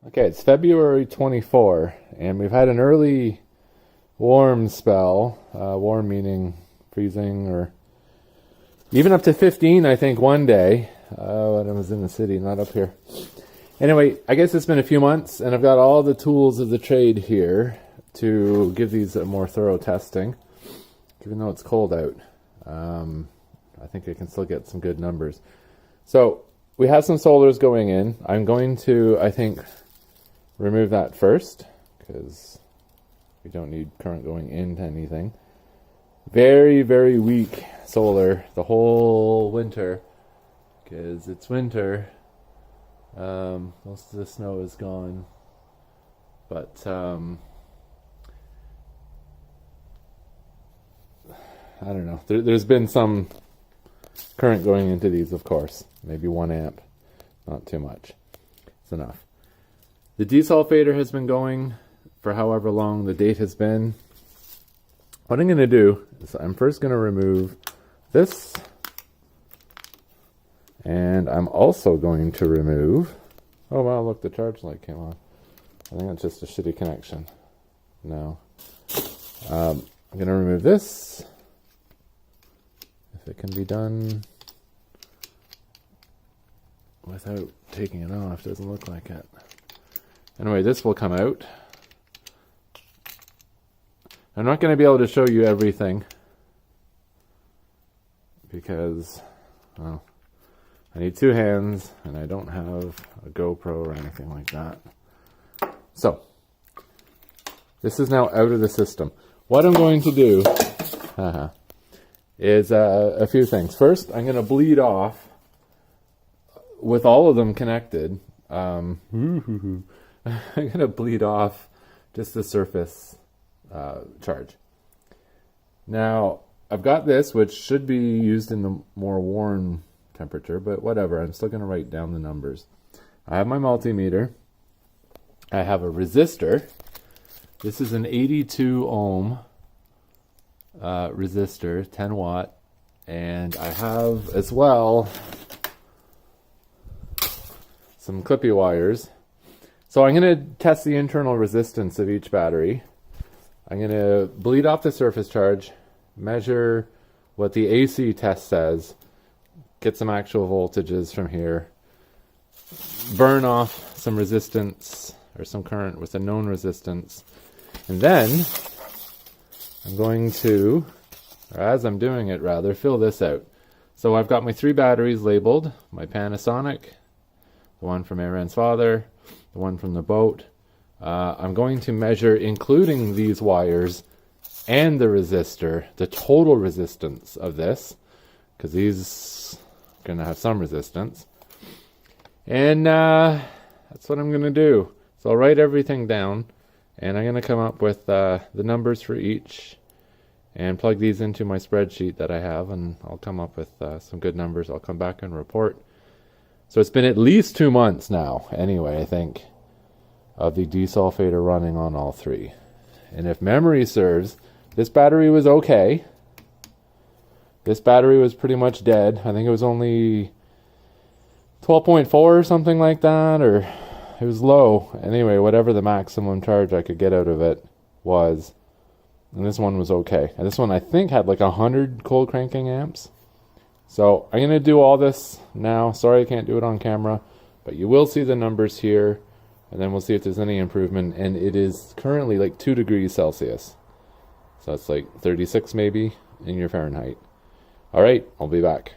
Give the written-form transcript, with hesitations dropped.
Okay, it's February 24, and we've had an early warm spell. Warm meaning freezing, or even up to 15, I think, one day when I was in the city, not up here. Anyway, I guess it's been a few months, and I've got all the tools of the trade here to give these a more thorough testing. Even though it's cold out, I think I can still get some good numbers. So we have some solars going in. I'm going to, I think, remove that first, because we don't need current going into anything. Very, very weak solar the whole winter, because it's winter. Most of the snow is gone, but I don't know. There's been some current going into these, of course. Maybe 1 amp, not too much. It's enough. The desulfator has been going for however long the date has been. What I'm going to do is I'm first going to remove this, and I'm also going to remove, oh wow, look, the charge light came on. I think that's just a shitty connection. No. I'm going to remove this, if it can be done without taking it off. Doesn't look like it. Anyway, this will come out. I'm not going to be able to show you everything because, well, I need 2 hands and I don't have a GoPro or anything like that. So, this is now out of the system. What I'm going to do is a few things. First, I'm going to bleed off with all of them connected. I'm going to bleed off just the surface charge. Now, I've got this, which should be used in the more warm temperature, but whatever. I'm still going to write down the numbers. I have my multimeter. I have a resistor. This is an 82 ohm resistor, 10 watt. And I have as well some clippy wires. So I'm going to test the internal resistance of each battery. I'm going to bleed off the surface charge, measure what the AC test says, get some actual voltages from here, burn off some resistance or some current with a known resistance, and then I'm going to, or as I'm doing it rather, fill this out. So I've got my 3 batteries labeled, my Panasonic, the one from Aaron's father, the one from the boat. I'm going to measure, including these wires and the resistor, the total resistance of this, because these are going to have some resistance. And that's what I'm going to do. So I'll write everything down, and I'm going to come up with the numbers for each and plug these into my spreadsheet that I have, and I'll come up with some good numbers. I'll come back and report. So it's been at least 2 months now, anyway, I think, of the desulfator running on all 3. And if memory serves, this battery was okay. This battery was pretty much dead. I think it was only 12.4 or something like that, or it was low. Anyway, whatever the maximum charge I could get out of it was. And this one was okay. And this one I think had like 100 cold cranking amps. So I'm going to do all this now. Sorry I can't do it on camera, but you will see the numbers here, and then we'll see if there's any improvement. And it is currently like 2 degrees Celsius. So it's like 36 maybe in your Fahrenheit. All right, I'll be back.